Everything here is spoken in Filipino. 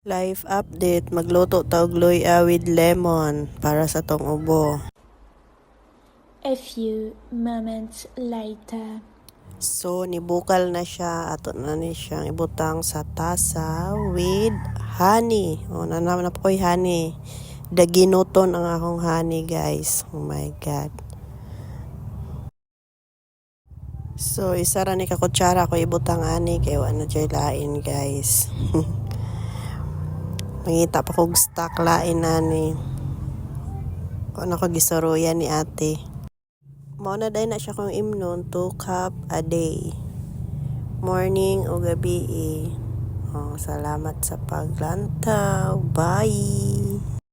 Life update, magluto tawag luya with lemon para sa tong ubo. A few moments later. So, nibukal na siya. Ato na ni siyang ibutang sa tasa with honey. O, nanaman na po ko'y honey. Daginuton ang akong honey, guys. Oh my God. So, isa ra ni kakutsara ko ibutang ani kay wala na lain, guys. Mangita pa kog stock lain ani. Kung ako gisuruyan ni ate. Mao na day na siya kung imnon 2 cup a day. Morning o gabi. Oh, salamat sa paglantaw. Bye!